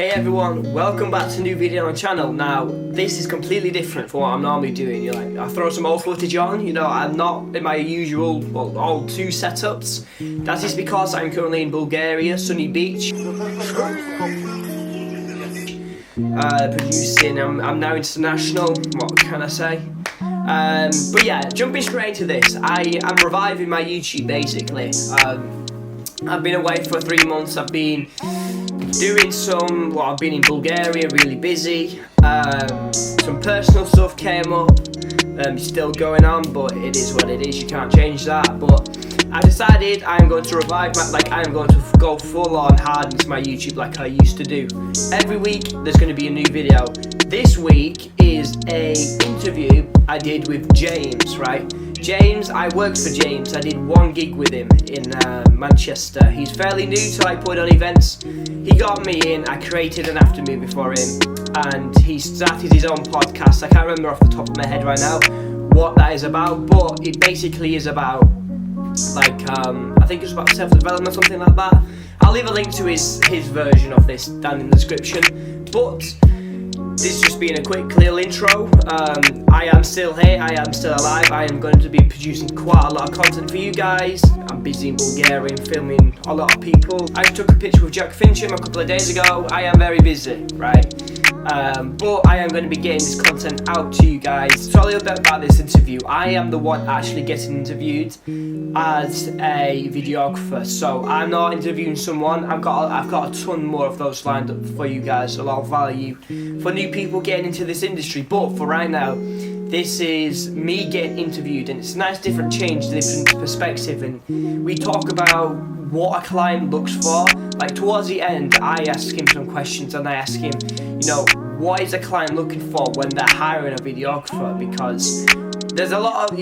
Hey everyone, welcome back to a new video on the channel. Now, this is completely different from what I'm normally doing. I throw some old footage on, I'm not in my usual, old two setups. That is because I'm currently in Bulgaria, sunny beach. Producing, I'm now international, what can I say? But yeah, jumping straight into this, I am reviving my YouTube basically. I've been away for 3 months, I've been I've been in Bulgaria, really busy. Some personal stuff came up. It's still going on, but it is what it is. You can't change that. But I decided I am going to revive I am going to go full on hard into my YouTube like I used to do. Every week there's going to be a new video. This week is a interview I did with James, right? James, I worked for James. I did one gig with him in Manchester. He's fairly new to putting on events. He got me in. I created an after movie for him, and he started his own podcast. I can't remember off the top of my head right now what that is about, but it basically is about I think it's about self-development, something like that. I'll leave a link to his version of this down in the description. But this just being a quick little intro. I am still here, I am still alive. I am going to be producing quite a lot of content for you guys. I'm busy in Bulgaria filming a lot of people. I took a picture with Jack.F a couple of days ago. I am very busy, right? But I am going to be getting this content out to you guys. So a little bit about this interview. I am the one actually getting interviewed as a videographer. So I'm not interviewing someone. I've got a ton more of those lined up for you guys. A lot of value for new people getting into this industry. But for right now, this is me getting interviewed, and it's a nice different change, different perspective, and we talk about what a client looks for. Like towards the end, I ask him some questions, and I ask him, what is a client looking for when they're hiring a videographer? Because there's a lot of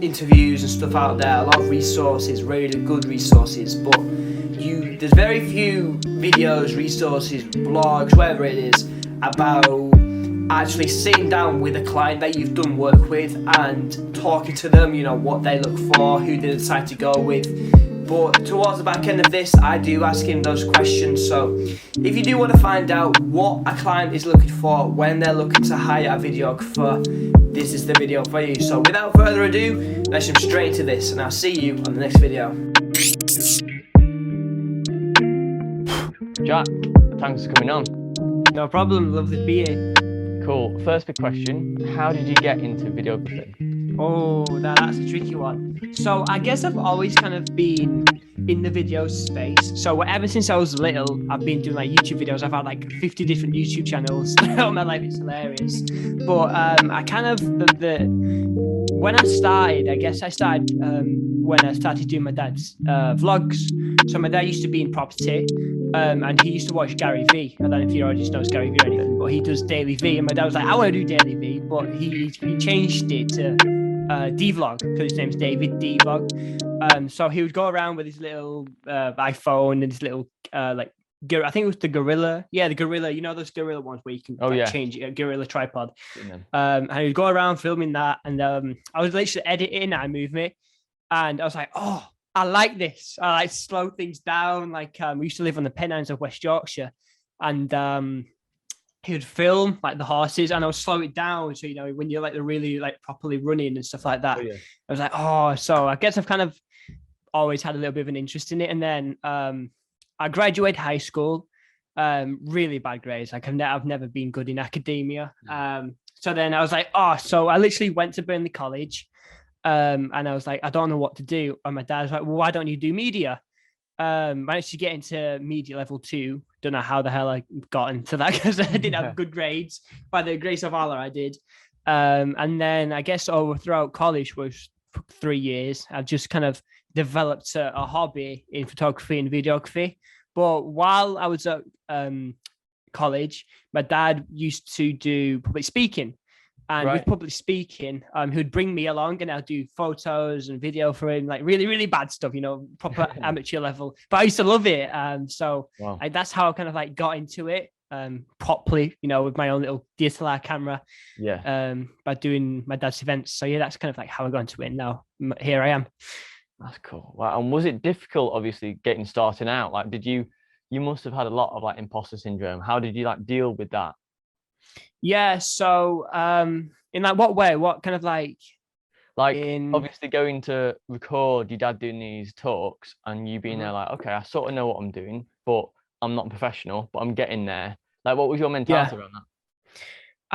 interviews and stuff out there, a lot of resources, really good resources, but there's very few videos, resources, blogs, whatever it is, about actually sitting down with a client that you've done work with and talking to them, what they look for, who they decide to go with. But towards the back end of this, I do ask him those questions. So if you do want to find out what a client is looking for when they're looking to hire a videographer, this is the video for you. So without further ado, let's jump straight into this, and I'll see you on the next video. Jack, thanks for coming on. No problem, lovely to be here. Cool. First big question, how did you get into videography? Oh, that's a tricky one. So I guess I've always kind of been in the video space. So ever since I was little, I've been doing YouTube videos. I've had 50 different YouTube channels all my life. It's hilarious. But I kind of when I started, I guess I started when I started doing my dad's vlogs. So my dad used to be in property, and he used to watch Gary V. I don't know if you already knows Gary V or anything, but he does Daily V. And my dad was like, I want to do Daily V, but he changed it to D-Vlog, because his name's David D-Vlog. So he would go around with his little iPhone and his little I think it was the Gorilla. Yeah, the Gorilla. Those Gorilla ones where you can change it, a Gorilla tripod. And he'd go around filming that, and I was literally editing iMovie, and I was like, oh, I like this. I like slow things down. We used to live on the Pennines of West Yorkshire, and he would film the horses, and I would slow it down. So when you're they're really properly running and stuff like that. I was like, oh, so I guess I've kind of always had a little bit of an interest in it. And then I graduated high school, really bad grades. I've never been good in academia. So then I was like, oh, so I literally went to Burnley College. And I was like, I don't know what to do. And my dad was like, well, why don't you do media? Managed to get into media level 2. Don't know how the hell I got into that, because I didn't have good grades. By the grace of Allah, I did. And then I guess throughout college was 3 years. I've just kind of developed a hobby in photography and videography. But while I was at college, my dad used to do public speaking. And with public speaking, he would bring me along, and I'd do photos and video for him, really, really bad stuff, proper amateur level. But I used to love it. So that's how I kind of got into it properly, with my own little DSLR camera. By doing my dad's events. So that's kind of how I got into it. Now here I am. That's cool. Wow. And was it difficult, obviously, getting started out? Did you you must have had a lot of like imposter syndrome. How did you like deal with that? Yeah. So, in like what way? What kind of like Like in? obviously going to record your dad doing these talks and you being there Mhm. like, okay, I sort of know what I'm doing, but I'm not professional, but I'm getting there. Like, what was your Yeah. mentality around that?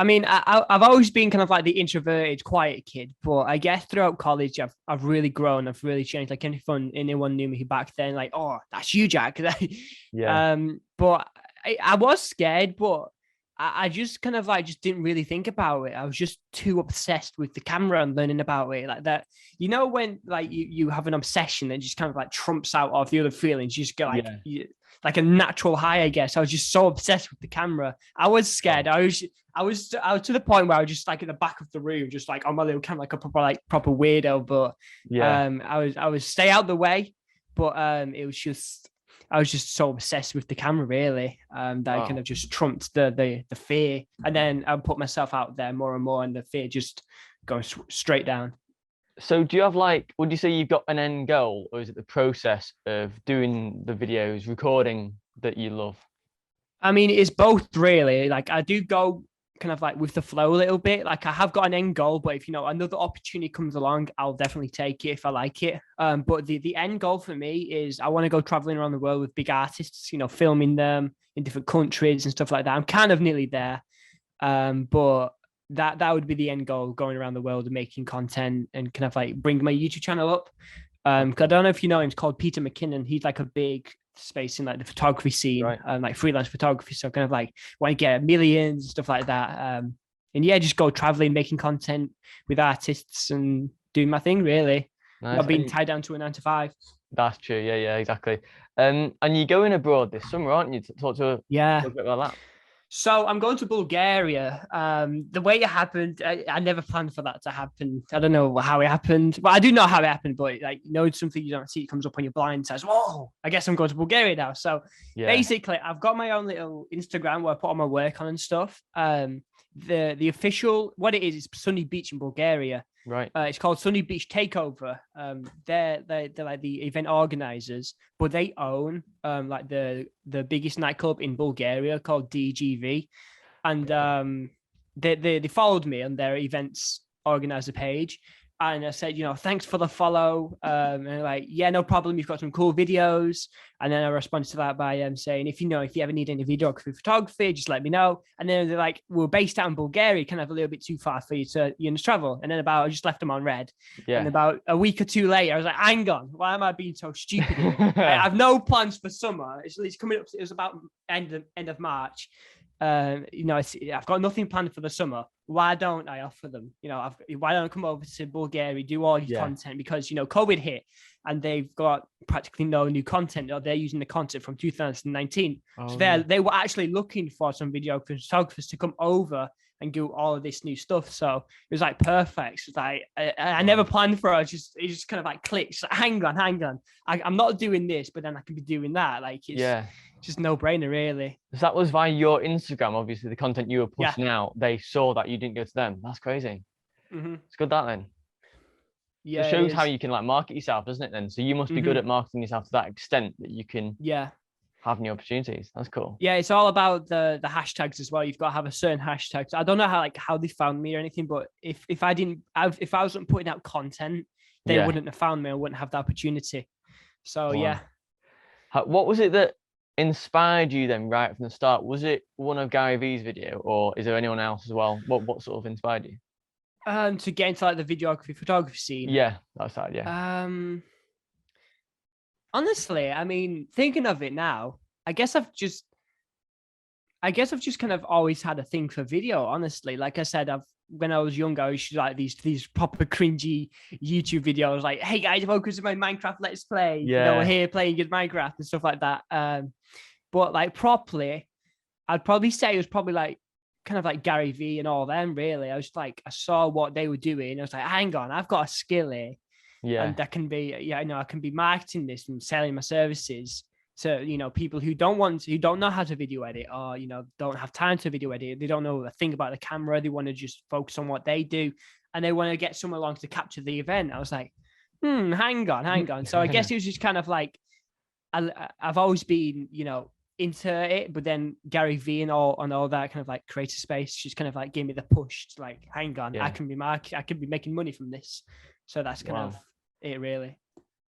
I mean, I've always been kind of like the introverted, quiet kid, but I guess throughout college, I've really grown. I've really changed. Like anyone knew me back then, like, oh, that's you, Jack. Yeah, But I was scared, but I just kind of like just didn't really think about it. I was just too obsessed with the camera and learning about it, like that. You know, when like you have an obsession that just kind of like trumps out of the other feelings, you just get like yeah. like a natural high, I guess. I was just so obsessed with the camera. I was scared. Oh, I was to the point where I was just like in the back of the room, just like on my little camera, like a proper weirdo. But yeah. I was stay out the way. But it was just I was just so obsessed with the camera, really, that I kind Wow. of just trumped the fear, and then I put myself out there more and more, and the fear just goes straight down. So do you have like, would you say you've got an end goal, or is it the process of doing the videos, recording that you love? I mean, it's both really. Like I do go kind of like with the flow a little bit. Like I have got an end goal, but if another opportunity comes along, I'll definitely take it if I like it. But the end goal for me is I want to go traveling around the world with big artists, filming them in different countries and stuff like that. I'm kind of nearly there. But that would be the end goal, going around the world and making content and kind of like bring my YouTube channel up. Because I Okay. don't know if you know him, it's called Peter McKinnon. He's like a big space in like the photography scene, Right. like freelance photography. So kind of like want to get millions and stuff like that. And yeah, just go traveling, making content with artists and doing my thing really. Nice. Not being And tied down to a 9 to 5. that's true. Yeah, yeah, exactly. And you're going abroad this summer, aren't you? Yeah. Talk a bit about that. So I'm going to Bulgaria. The way it happened, I never planned for that to happen. I don't know how it happened. Well, I do know how it happened, but like it's something you don't see. It comes up on your blind, says, "Whoa, I guess I'm going to Bulgaria now." So Yeah. basically, I've got my own little Instagram where I put all my work on and stuff. The official what it is Sunny Beach in Bulgaria. Right. It's called Sunny Beach Takeover. They're like the event organizers, but they own like the biggest nightclub in Bulgaria called DGV, and Okay. they followed me on their events organizer page, and I said, thanks for the follow, and they're like, yeah, no problem, you've got some cool videos, and then I responded to that by saying, if you ever need any videography photography, just let me know. And then they're like, we're based out in Bulgaria, kind of a little bit too far for you to travel. And then I just left them on red, and Yeah. about a week or two later, I was like, hang on, why am I being so stupid here? I have no plans for summer. It's coming up. It was about end of March. I've got nothing planned for the summer. Why don't I offer them? Why don't I come over to Bulgaria, do all your Yeah. content? Because COVID hit and they've got practically no new content, or they're using the content from 2019. So Oh yeah. they were actually looking for some videographers to come over and do all of this new stuff. So it was like perfect. It's like I never Wow. planned for it. It just kind of like clicks. Like, hang on. I'm not doing this, but then I can be doing that. Like it's Yeah. just no brainer, really. So that was via your Instagram, obviously the content you were Yeah. pushing out. They saw that you didn't go to them. That's crazy. Mm-hmm. It's good that then. It Yeah, it shows how is. you can like market yourself, doesn't it then? So you must be good Mm-hmm. at marketing yourself to that extent that you can Yeah. have new opportunities. That's cool. Yeah, it's all about the hashtags as well. You've got to have a certain hashtag. So I don't know how they found me or anything, but if I wasn't putting out content, they Yeah. wouldn't have found me. I wouldn't have the opportunity. So yeah. Wow. What was it that inspired you then right from the start? Was it one of Gary Vee's video or is there anyone else as well? What sort of inspired you? To get into like the videography photography scene. Yeah, that's that, yeah. Um, Honestly, I mean, thinking of it now, I guess I've just kind of always had a thing for video. Honestly, like I said, when I was younger, I used to like these proper cringy YouTube videos, like, "Hey guys, welcome to my Minecraft Let's Play." We're Yeah. here playing good Minecraft and stuff like that. But like properly, I'd probably say it was probably like kind of like Gary Vee and all them. Really, I was like, I saw what they were doing. I was like, hang on, I've got a skill here, Yeah. and that can be, I can be marketing this and selling my services to people who don't know how to video edit, or don't have time to video edit. They don't know a thing about the camera. They want to just focus on what they do, and they want to get someone along to capture the event. I was like, hang on. So I guess it was just kind of like I've always been into it, but then Gary V and all that kind of like creator space just kind of like gave me the push to like, hang on, I can be making money from this. So that's kind of it, really.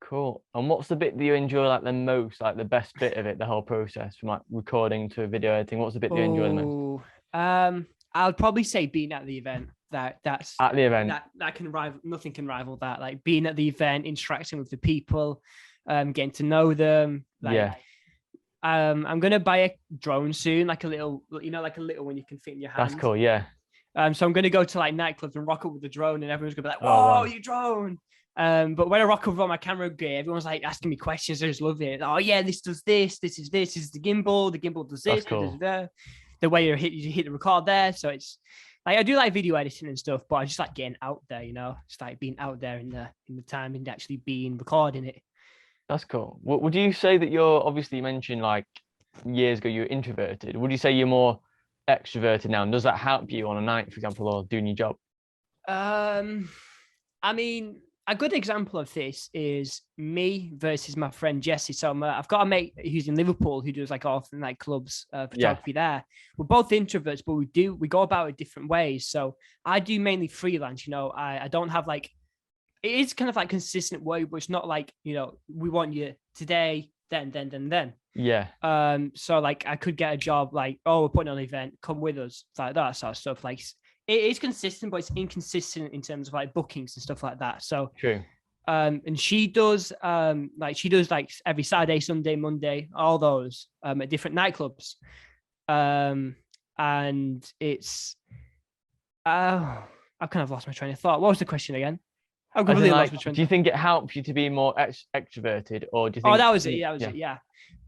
Cool. And what's the bit that you enjoy like the most, like the best bit of it, the whole process from like recording to video editing? What's the bit that you enjoy the most? I'll probably say being at the event. That's At the event. That can rival, nothing can rival that. Like being at the event, interacting with the people, getting to know them. Like, I'm gonna buy a drone soon, like a little, like a little one you can fit in your hand. That's cool. Yeah. So I'm gonna go to like nightclubs and rock up with the drone, and everyone's gonna be like, "Whoa, Oh, wow. you drone!" But when I rock up with all my camera gear, everyone's like asking me questions. I just love it. Oh yeah, this does this. This is this. This is the gimbal. The gimbal does this. That's cool. The way you hit the record there. So it's like I do like video editing and stuff, but I just like getting out there. Just like being out there in the time and actually being recording it. That's cool. Would you say that you mentioned like years ago you were introverted? Would you say you're more extroverted now? And does that help you on a night, for example, or doing your job? I mean, a good example of this is me versus my friend Jesse. So I've got a mate who's in Liverpool who does like often like clubs photography there. We're both introverts, but we go about it different ways. So I do mainly freelance. I don't have like, it is kind of like consistent work, but it's not like, we want you today, then. Yeah. So like I could get a job like, oh, we're putting on an event, come with us, like that sort of stuff. Like it is consistent, but it's inconsistent in terms of like bookings and stuff like that. So True. And she does like every Saturday, Sunday, Monday, all those at different nightclubs. And it's I've kind of lost my train of thought. What was the question again? I've completely lost my train of thought. Do you think it helps you to be more extroverted, or do you think? Oh, that was it. That was it. Yeah.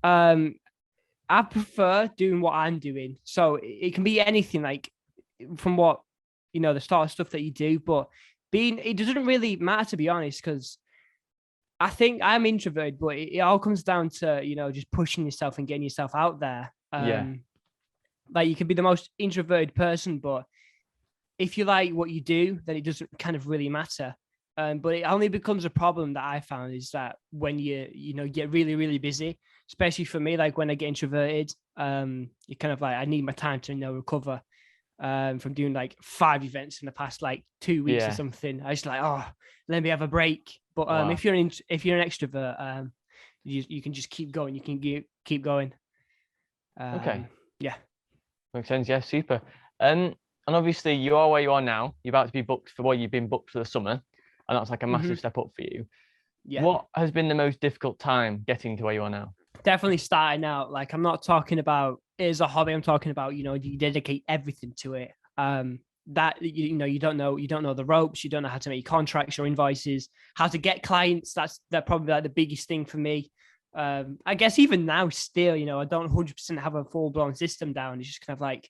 I prefer doing what I'm doing. So it can be anything, like from what the start of stuff that you do, but it doesn't really matter, to be honest, because I think I'm introverted, but it all comes down to just pushing yourself and getting yourself out there. Like you can be the most introverted person, but if you like what you do, then it doesn't kind of really matter. But it only becomes a problem that I found is that when you get really, really busy, especially for me, like when I get introverted, you kind of like, I need my time to recover from doing like 5 events in the past like 2 weeks or something. I just like, oh, let me have a break. But if you're an extrovert, you can just keep going. You can keep going. Okay. Yeah. Makes sense. Yeah, super. And obviously you are where you are now. You're about to be booked for you've been booked for the summer, and that's like a massive step up for you. Yeah. What has been the most difficult time getting to where you are now? Definitely starting out. Like, I'm not talking about it as a hobby. I'm talking about, you dedicate everything to it. That, you don't know the ropes. You don't know how to make contracts or invoices, how to get clients. That's probably like the biggest thing for me. I guess even now still, I don't 100% have a full blown system down. It's just kind of like,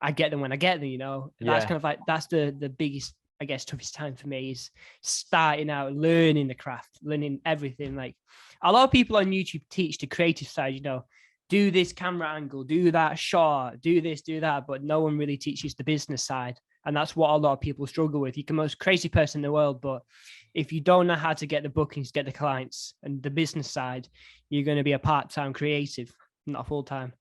I get them when I get them, That's kind of like, that's the biggest, I guess, toughest time for me is starting out, learning the craft, learning everything. Like a lot of people on YouTube teach the creative side, do this camera angle, do that shot, do this, do that, but no one really teaches the business side. And that's what a lot of people struggle with. You can be the most crazy person in the world, but if you don't know how to get the bookings, get the clients and the business side, you're going to be a part-time creative, not full-time.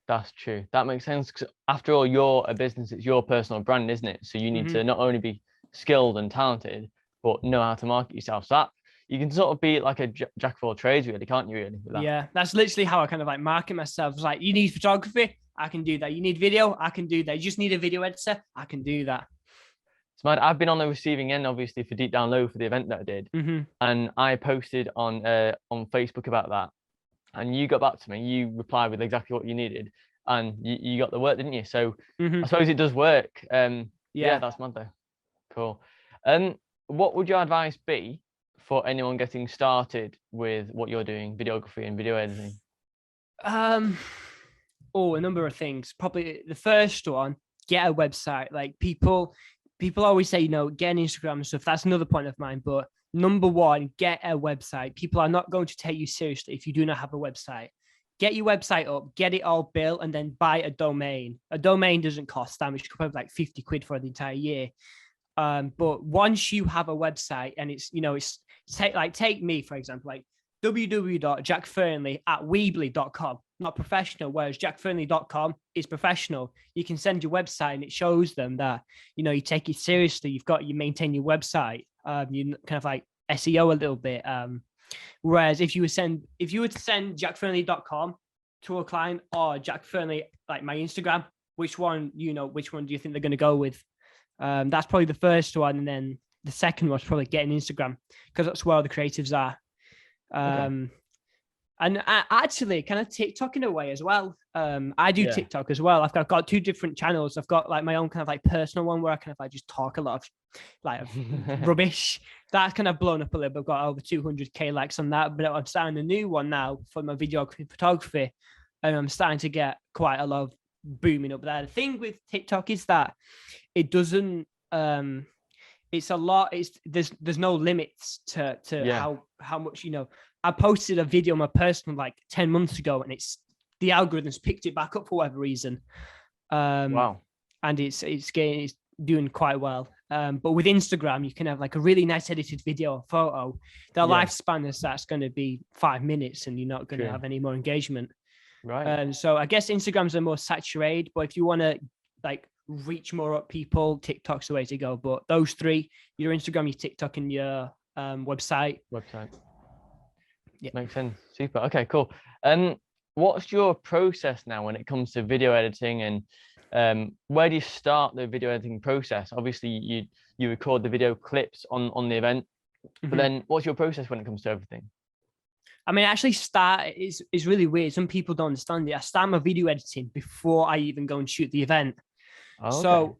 That's true. That makes sense. Because after all, you're a business, it's your personal brand, isn't it? So you need to not only be skilled and talented, but know how to market yourself. So that you can sort of be like a jack of all trades, really, can't you? Really? With that? Yeah, that's literally how I kind of like market myself. It's like, you need photography, I can do that. You need video, I can do that. You just need a video editor, I can do that. So I've been on the receiving end, obviously, for Deep Down Low for the event that I did, and I posted on Facebook about that, and you got back to me. You replied with exactly what you needed, and you got the work, didn't you? So I suppose it does work. Yeah, that's mad though. Cool. What would your advice be for anyone getting started with what you're doing, videography and video editing? A number of things. Probably the first one, get a website. Like people always say, get an Instagram and stuff. That's another point of mine. But number one, get a website. People are not going to take you seriously if you do not have a website. Get your website up, get it all built, and then buy a domain. A domain doesn't cost that much. You could probably like 50 quid for the entire year. But once you have a website and it's take me, for example, like www.jackfernley@weebly.com. not professional. Whereas jackfernley.com is professional. You can send your website and it shows them that, you know, you take it seriously. You maintain your website. You kind of like SEO a little bit. Whereas if you were to send jackfernley.com to a client, or Jack Fernley, like my Instagram, which one do you think they're going to go with? That's probably the first one. And then the second one's probably getting Instagram, because that's where all the creatives are. Okay. And actually kind of TikTok in a way as well. I do TikTok as well. I've got 2 different channels. I've got like my own kind of like personal one where I kind of like just talk a lot of like rubbish. That's kind of blown up a little bit. I've got over 200k likes on that, but I'm starting a new one now for my videography photography, and I'm starting to get quite a lot of booming up there. The thing with TikTok is that it doesn't it's a lot, there's no limits to how much, you know. I posted a video on my personal like 10 months ago, and it's the algorithms picked it back up for whatever reason. Wow. And it's doing quite well. But with Instagram, you can have like a really nice edited video or photo. The lifespan is that's going to be 5 minutes, and you're not going to have any more engagement. Right. So I guess Instagram's the most saturated, but if you want to like reach more up people, TikTok's the way to go. But those 3, your Instagram, your TikTok, and your website. Yeah. Makes sense. Super. Okay, cool. What's your process now when it comes to video editing, and where do you start the video editing process? Obviously, you record the video clips on the event, but then what's your process when it comes to everything? I mean, actually start is really weird. Some people don't understand it. I start my video editing before I even go and shoot the event. Oh, okay.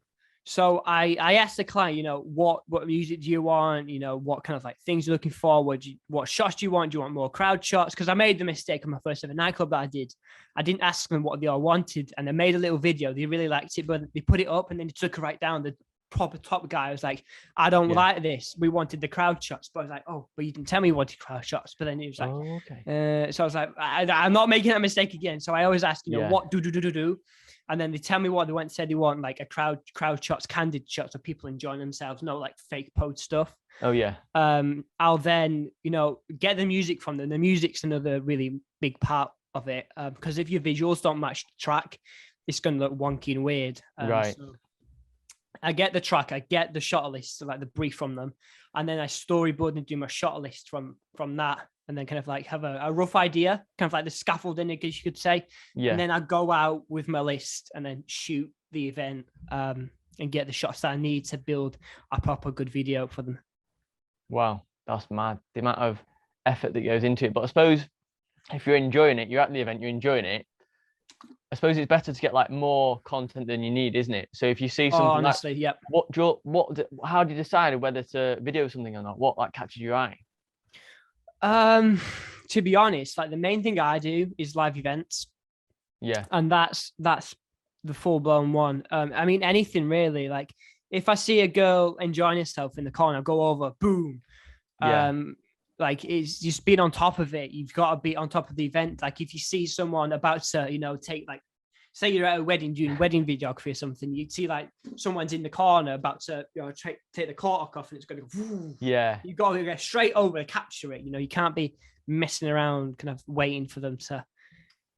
So I asked the client, you know, what music do you want? You know, what kind of like things you're looking forward? What shots do you want? Do you want more crowd shots? Because I made the mistake on my first ever nightclub that I did. I didn't ask them what they all wanted, and I made a little video. They really liked it, but they put it up and then they took it right down. The proper top guy was like, I don't like this. We wanted the crowd shots. But I was like, oh, but you didn't tell me you wanted crowd shots. But then it was like, okay. So I was like, I'm not making that mistake again. So I always ask, you know, what do. And then they tell me what they said they want, like a crowd shots, candid shots of people enjoying themselves, no like fake post stuff. Oh yeah. I'll then, you know, get the music from them. The music's another really big part of it, because if your visuals don't match the track, it's going to look wonky and weird. Right. So I get the track, I get the shot list, so like the brief from them, and then I storyboard and do my shot list from that. And then kind of like have a rough idea, kind of like the scaffolding, I guess you could say. Yeah. And then I go out with my list and then shoot the event and get the shots that I need to build a proper good video for them. Wow, that's mad. The amount of effort that goes into it. But I suppose if you're enjoying it, you're at the event, you're enjoying it, I suppose it's better to get like more content than you need, isn't it? So if you see something, honestly, yep. How do you decide whether to video something or not? What like catches your eye? To be honest, like the main thing I do is live events. Yeah. And that's the full-blown one. I mean, anything really. Like if I see a girl enjoying herself in the corner, I'll go over, boom. Yeah. Like it's just being on top of it. You've got to be on top of the event. Like if you see someone about to, you know, take like, say you're at a wedding doing wedding videography or something, you'd see like someone's in the corner about to, you know, take the cork off, and it's going to go. Whoo. Yeah. You got to get straight over to capture it. You know, you can't be messing around, kind of waiting for them to.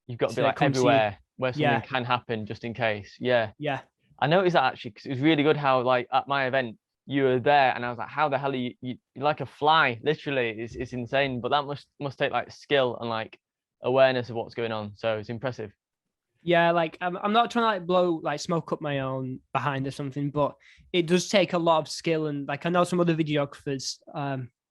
You've got to be like everywhere where something can happen, just in case. Yeah. Yeah. I noticed that actually, because it was really good how like at my event you were there, and I was like, how the hell are you you're like a fly? Literally, it's insane. But that must take like skill and like awareness of what's going on. So it's impressive. Yeah, like I'm not trying to like blow like smoke up my own behind or something, but it does take a lot of skill. And like I know some other videographers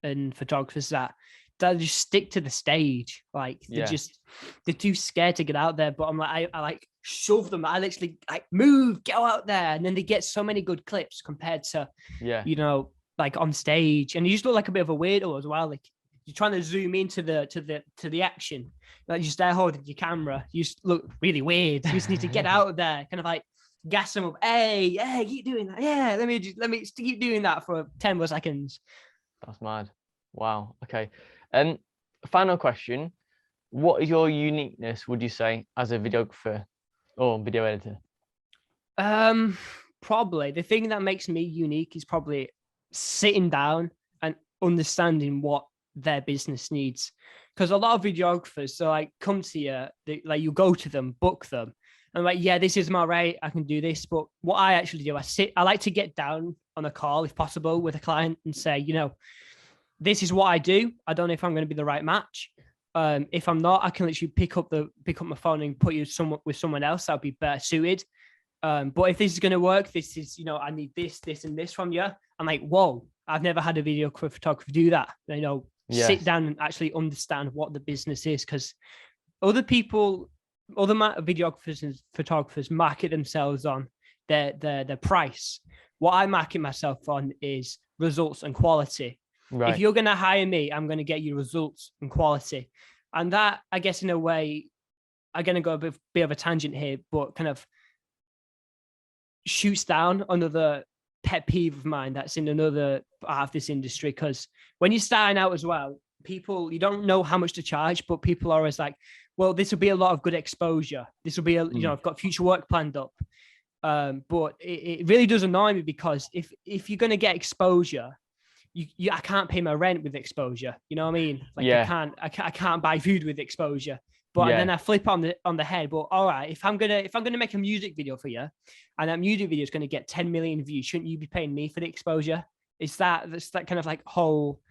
and photographers that just stick to the stage. Like they're too scared to get out there. But I'm like I like shove them. I literally like move, go out there, and then they get so many good clips compared to you know, like on stage. And you just look like a bit of a weirdo as well. Like you're trying to zoom into the action. Like you're just there holding your camera. You just look really weird. You just need to get out there, kind of like gas them up. Hey, keep doing that. Yeah, let me keep doing that for 10 more seconds. That's mad. Wow. Okay. Final question. What is your uniqueness, would you say, as a videographer or video editor? Probably the thing that makes me unique is probably sitting down and understanding what their business needs. Because a lot of videographers, so like come to you, like you go to them, book them, and like, yeah, this is my rate, I can do this. But what I actually do, I like to get down on a call if possible with a client and say, you know, this is what I do. I don't know if I'm going to be the right match. If I'm not, I can literally pick up my phone and put you with someone else that'll be better suited. But if this is going to work, this is, you know, I need this, and this from you. I'm like, whoa, I've never had a video photographer do that. You know, sit down and actually understand what the business is, because other videographers and photographers market themselves on their price. What I market myself on is results and quality. Right. If you're going to hire me, I'm going to get you results and quality. And that, I guess, in a way, I'm going to go a bit of a tangent here, but kind of shoots down another pet peeve of mine that's in another part of this industry. Because when you're starting out as well, you don't know how much to charge, but people are always like, well, this will be a lot of good exposure. This will be, you know, I've got future work planned up. But it really does annoy me, because if you're going to get exposure, I can't pay my rent with exposure. You know what I mean? Like, I can't buy food with exposure. But then I flip on the head. But all right, if I'm gonna make a music video for you, and that music video is going to get 10 million views, shouldn't you be paying me for the exposure? That's that kind of like whole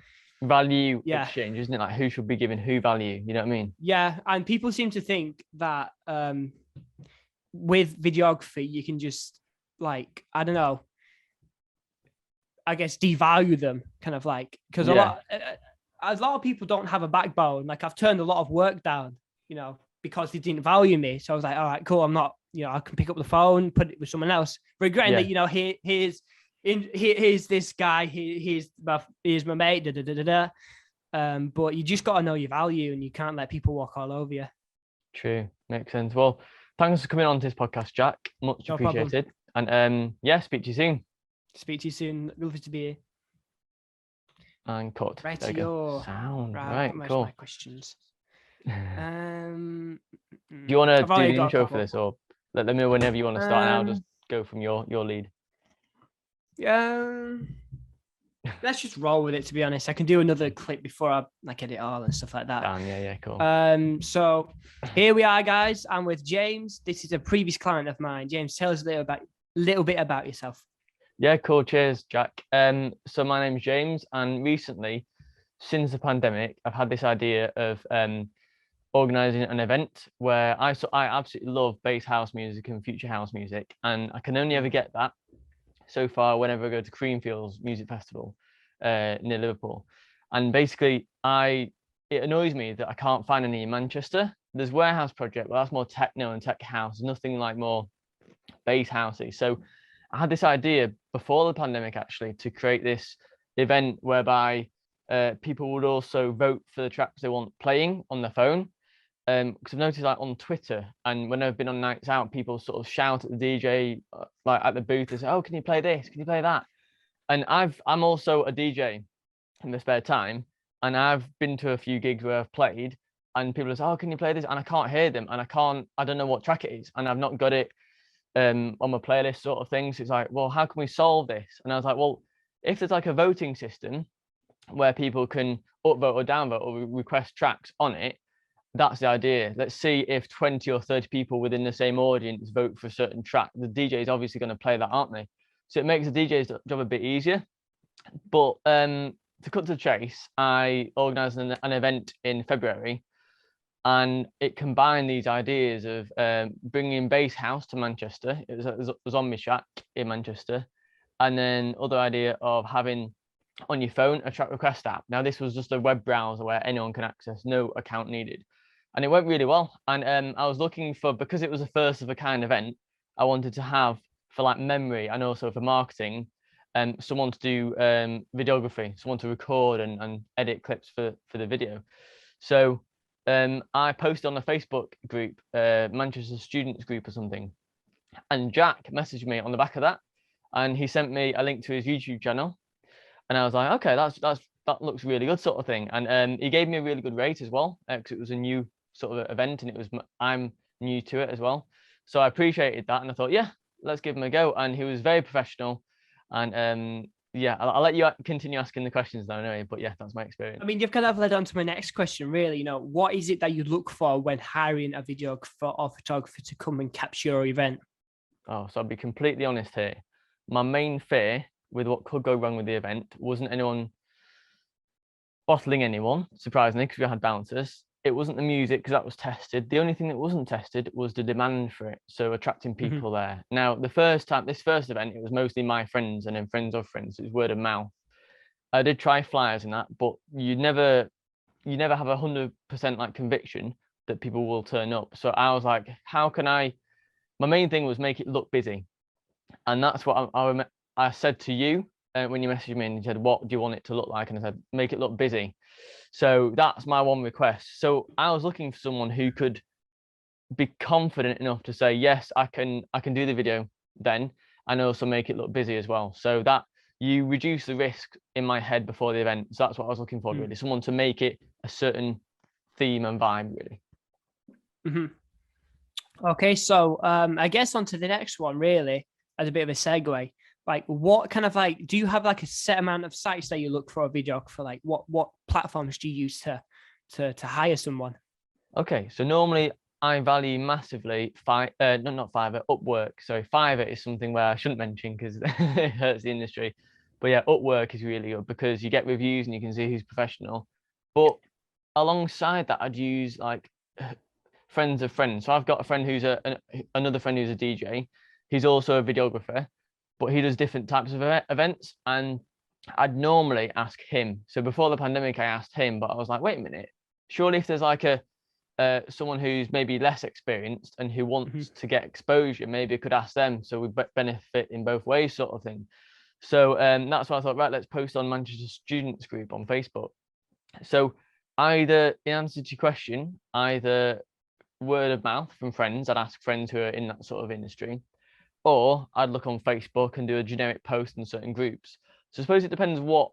value exchange, isn't it? Like, who should be giving who value? You know what I mean? Yeah, and people seem to think that with videography you can just, like, I don't know, I guess devalue them, kind of like, because a lot of people don't have a backbone. Like, I've turned a lot of work down, you know, because they didn't value me. So I was like, all right, cool. I'm not, you know, I can pick up the phone, put it with someone else, regretting that, you know, here's this guy, here's my mate, da, da, da, da, da. But you just got to know your value, and you can't let people walk all over you. True. Makes sense. Well, thanks for coming on to this podcast, Jack. Much appreciated. And speak to you soon. Speak to you soon. Lovely to be here. And cut. Right to your sound. Right, cool. My questions. Do you want to do the intro for this, or let me know whenever you want to start, and I'll just go from your lead? Let's just roll with it, to be honest. I can do another clip before I like edit all and stuff like that. Yeah, cool. So here we are, guys. I'm with James. This is a previous client of mine. James, tell us a little bit about yourself. Yeah, cool. Cheers, Jack. So my name's James, and recently, since the pandemic, I've had this idea of organizing an event where I absolutely love bass house music and future house music, and I can only ever get that so far whenever I go to Creamfields Music Festival near Liverpool. And basically, it annoys me that I can't find any in Manchester. There's Warehouse Project, but that's more techno and tech house, nothing like more bass housey. So I had this idea before the pandemic, actually, to create this event whereby people would also vote for the tracks they want playing on their phone. Because I've noticed, like, on Twitter, and when I've been on nights out, people sort of shout at the DJ, like at the booth, and say, "Oh, can you play this? Can you play that?" And I'm also a DJ in the spare time, and I've been to a few gigs where I've played, and people say, "Oh, can you play this?" And I can't hear them, and I don't know what track it is, and I've not got it on my playlist, sort of thing. So it's like, well, how can we solve this? And I was like, well, if there's like a voting system where people can upvote or downvote or request tracks on it, that's the idea. Let's see if 20 or 30 people within the same audience vote for a certain track. The DJ is obviously going to play that, aren't they? So it makes the DJ's job a bit easier. But to cut to the chase, I organised an event in February, and it combined these ideas of bringing bass house to Manchester. It was on my shack in Manchester, and then other idea of having on your phone a track request app. Now, this was just a web browser where anyone can access, no account needed. And it went really well. And I was looking for, because it was a first of a kind event, I wanted to have, for like memory and also for marketing, someone to do videography, someone to record and edit clips for the video. So I posted on the Facebook group, Manchester Students Group or something. And Jack messaged me on the back of that, and he sent me a link to his YouTube channel. And I was like, okay, that looks really good, sort of thing. And he gave me a really good rate as well, because it was a new sort of event, and I'm new to it as well. So I appreciated that, and I thought, yeah, let's give him a go. And he was very professional, and Yeah, I'll let you continue asking the questions now anyway, but yeah, that's my experience. I mean, you've kind of led on to my next question, really. You know, what is it that you look for when hiring a videographer or photographer to come and capture your event? Oh, so I'll be completely honest here. My main fear with what could go wrong with the event wasn't anyone bottling anyone, surprisingly, because we had bouncers. It wasn't the music, because that was tested. The only thing that wasn't tested was the demand for it, so attracting people there. Now, this first event, it was mostly my friends and then friends of friends. It was word of mouth. I did try flyers and that, but you never have 100% like conviction that people will turn up. So I was like, how can I? My main thing was make it look busy, and that's what I said to you when you messaged me and you said, what do you want it to look like? And I said, make it look busy. So that's my one request. So I was looking for someone who could be confident enough to say, yes, I can do the video then, and also make it look busy as well. So that you reduce the risk in my head before the event. So that's what I was looking for, really. Someone to make it a certain theme and vibe, really. Okay, so I guess on to the next one, really, as a bit of a segue. Like, what kind of like, do you have like a set amount of sites that you look for a videographer? Like, what platforms do you use to hire someone? Okay, so normally I value massively not Fiverr, Upwork. So Fiverr is something where I shouldn't mention because it hurts the industry. But yeah, Upwork is really good because you get reviews and you can see who's professional. But alongside that, I'd use like friends of friends. So I've got a friend who's another friend who's a DJ. He's also a videographer, but he does different types of events. And I'd normally ask him. So before the pandemic, I asked him, but I was like, wait a minute, surely if there's like someone who's maybe less experienced and who wants to get exposure, maybe I could ask them, so we benefit in both ways, sort of thing. So that's why I thought, right, let's post on Manchester Students Group on Facebook. So either, in answer to your question, either word of mouth from friends, I'd ask friends who are in that sort of industry, or I'd look on Facebook and do a generic post in certain groups. So I suppose it depends what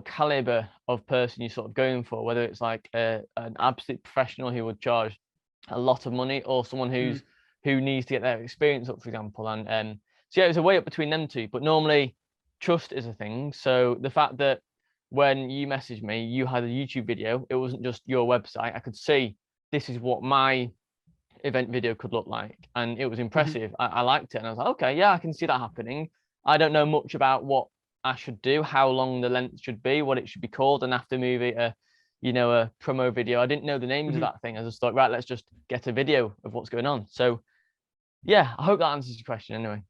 caliber of person you're sort of going for, whether it's like an absolute professional who would charge a lot of money, or someone who needs to get their experience up, for example. And so yeah, it's a way up between them two. But normally trust is a thing. So the fact that when you messaged me, you had a YouTube video, it wasn't just your website. I could see this is what my event video could look like, and it was impressive. I liked it, and I was like, okay, yeah, I can see that happening. I don't know much about what I should do, how long the length should be, what it should be called, and after movie a promo video. I didn't know the names of that thing. I just thought, right, let's just get a video of what's going on. So yeah, I hope that answers your question anyway.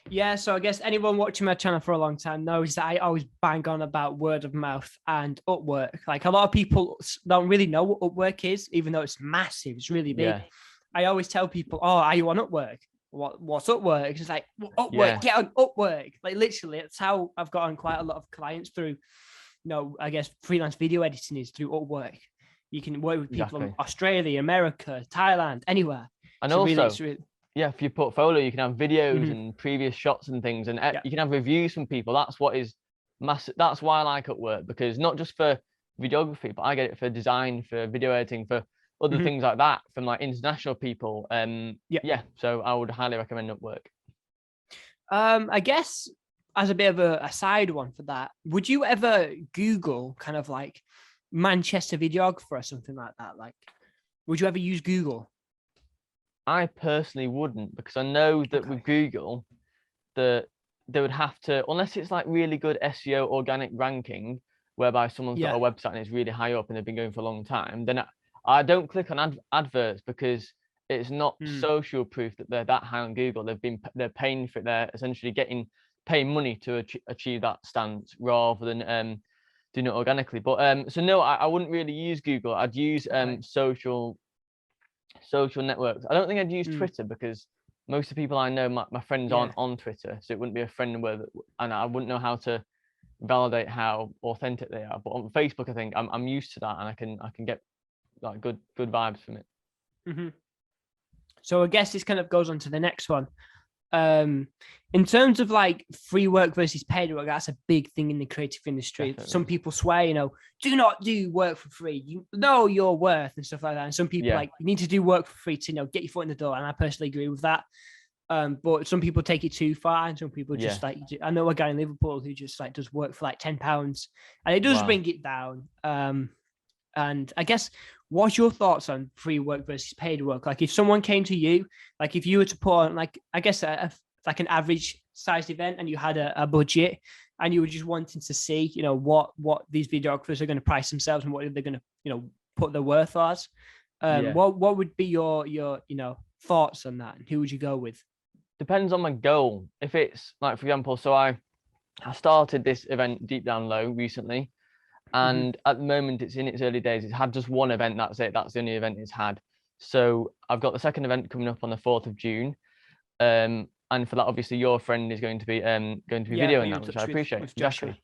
Yeah, so I guess anyone watching my channel for a long time knows that I always bang on about word of mouth and Upwork. Like, a lot of people don't really know what Upwork is, even though it's massive, it's really big. I always tell people, oh, are you on Upwork? What's Upwork? It's like, Upwork, get on Upwork. Like, literally, that's how I've gotten quite a lot of clients through, I guess freelance video editing is through Upwork. You can work with people from Australia, America, Thailand, anywhere. And so also, yeah, for your portfolio, you can have videos and previous shots and things, and you can have reviews from people. That's what is massive. That's why I like Upwork, because not just for videography, but I get it for design, for video editing, for other things like that from like international people. So I would highly recommend Upwork. I guess as a bit of a side one for that, would you ever Google kind of like Manchester videographer or something like that? Like, would you ever use Google? I personally wouldn't, because I know that with Google, that they would have to, unless it's like really good SEO organic ranking, whereby someone's got a website and it's really high up and they've been going for a long time, then I don't click on adverts, because it's not social proof that they're that high on Google. They're paying for it. They're essentially paying money to achieve that stance, rather than doing it organically. But so no, I wouldn't really use Google. I'd use social networks. I don't think I'd use Twitter, because most of the people I know, my friends aren't on Twitter, so it wouldn't be a friend and I wouldn't know how to validate how authentic they are. But on Facebook, I think I'm used to that, and I can get like good vibes from it. So I guess this kind of goes on to the next one. In terms of like free work versus paid work, that's a big thing in the creative industry. Definitely. Some people swear, do not do work for free. You know your worth and stuff like that. And some people you need to do work for free to, get your foot in the door. And I personally agree with that. But some people take it too far, and some people just Yeah. like, I know a guy in Liverpool who just like does work for like £10, and it does Wow. bring it down. And I guess, what's your thoughts on free work versus paid work? Like, if someone came to you, like if you were to put on, like, I guess like an average sized event, and you had a budget, and you were just wanting to see, you know, what these videographers are going to price themselves and what they're going to, you know, put their worth as. Yeah. What would be your thoughts on that, and who would you go with? Depends on my goal. If it's like, for example, so I started this event Deep Down Low recently, and at the moment it's in its early days. It's had just one event. That's it. That's the only event it's had. So I've got the second event coming up on the 4th of June. And for that, obviously, your friend is going to be videoing that, which I appreciate. Exactly.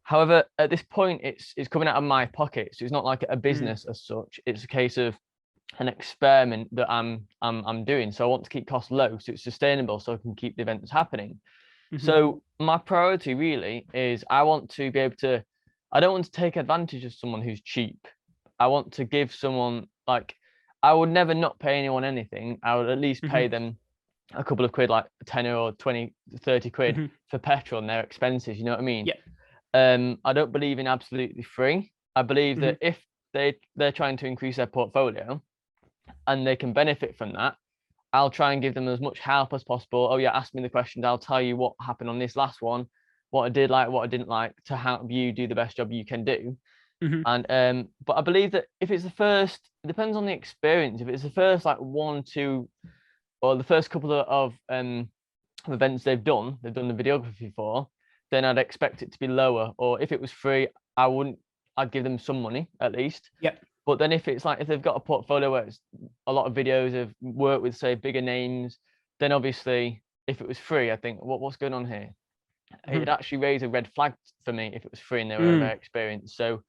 However, at this point, it's coming out of my pocket, so it's not like a business as such. It's a case of an experiment that I'm doing. So I want to keep costs low, so it's sustainable, so I can keep the events happening. So my priority really is I want to be able to. I don't want to take advantage of someone who's cheap. I want to give someone, like, I would never not pay anyone anything. I would at least pay them a couple of quid, like 10 or 20, 30 quid for petrol and their expenses. You know what I mean? Yeah. I don't believe in absolutely free. I believe that if they're trying to increase their portfolio and they can benefit from that, I'll try and give them as much help as possible. Oh yeah, ask me the questions. I'll tell you what happened on this last one, what I did like, what I didn't like, to help you do the best job you can do. And but I believe that if it's the first, it depends on the experience. If it's the first like 1, 2, or the first couple of events they've done the videography for, then I'd expect it to be lower. Or if it was free, I'd give them some money at least. Yep. But then if it's like, if they've got a portfolio where it's a lot of videos of work with, say, bigger names, then obviously if it was free, I think, what's going on here? It'd actually raise a red flag for me if it was free and they were very experienced. So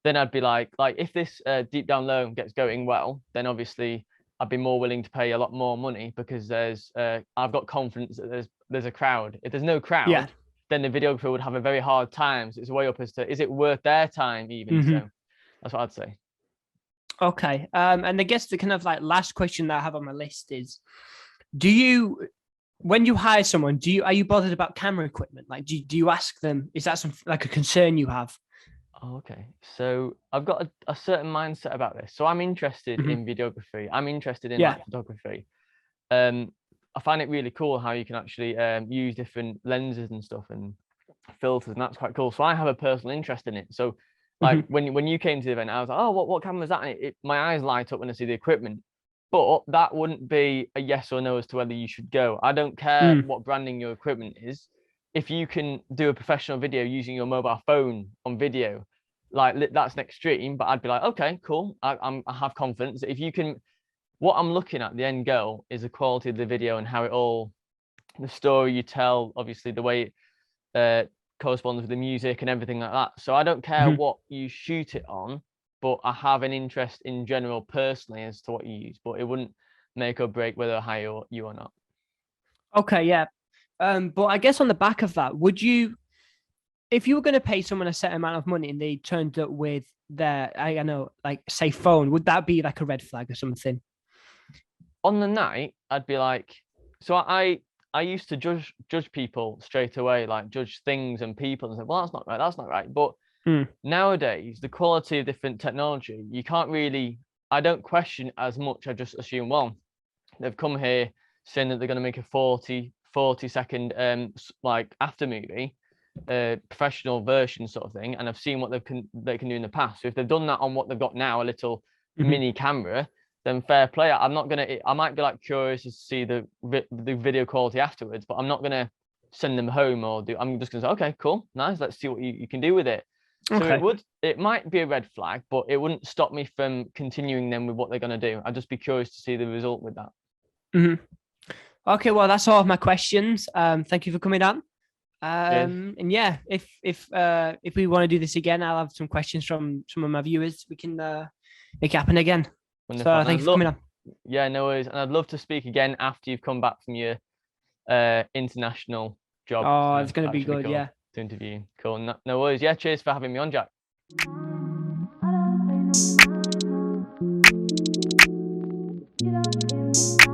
then I'd be like if this Deep Down Low gets going well, then obviously I'd be more willing to pay a lot more money, because I've got confidence that there's a crowd. If there's no crowd, then the videographer would have a very hard time. So it's way up as to, is it worth their time even? So that's what I'd say. Okay. And I guess the kind of like last question that I have on my list is, do you, when you hire someone, are you bothered about camera equipment? Like, do you ask them, is that something like a concern you have? Oh, okay. So I've got a certain mindset about this. So I'm interested in videography. I'm interested in like photography. I find it really cool how you can actually use different lenses and stuff and filters, and that's quite cool. So I have a personal interest in it. So like when you came to the event, I was like, oh, what camera is that? And my eyes light up when I see the equipment. But that wouldn't be a yes or no as to whether you should go. I don't care what branding your equipment is. If you can do a professional video using your mobile phone on video, like, that's an extreme. But I'd be like, okay, cool. I have confidence. If you can, what I'm looking at, the end goal, is the quality of the video and how it all, the story you tell, obviously the way it corresponds with the music and everything like that. So I don't care what you shoot it on, but I have an interest in general personally as to what you use. But it wouldn't make or break whether I hire you or not. Okay, yeah. But I guess on the back of that, would you, if you were going to pay someone a set amount of money and they turned up with their, I don't know, like, say, phone, would that be like a red flag or something? On the night, I'd be like, so I used to judge people straight away, like judge things and people, and say, well, that's not right, that's not right. But nowadays, the quality of different technology, you can't really, I don't question as much. I just assume, well, they've come here saying that they're going to make a 40 second like after movie, professional version sort of thing, and I've seen what they can do in the past. So if they've done that on what they've got now, a little mini camera, then fair play. I might be like curious to see the video quality afterwards, but I'm not gonna send them home I'm just gonna say, okay, cool, nice, let's see what you can do with it. So it might be a red flag, but it wouldn't stop me from continuing them with what they're gonna do. I'd just be curious to see the result with that. Okay, well, that's all of my questions. Thank you for coming on. And yeah, if we want to do this again, I'll have some questions from some of my viewers. We can make it happen again. Wonderful. So thank you for coming on. Yeah, no worries. And I'd love to speak again after you've come back from your international job. Oh, it's going to be good, cool yeah. To interview. Cool. No worries. Yeah, cheers for having me on, Jack. You don't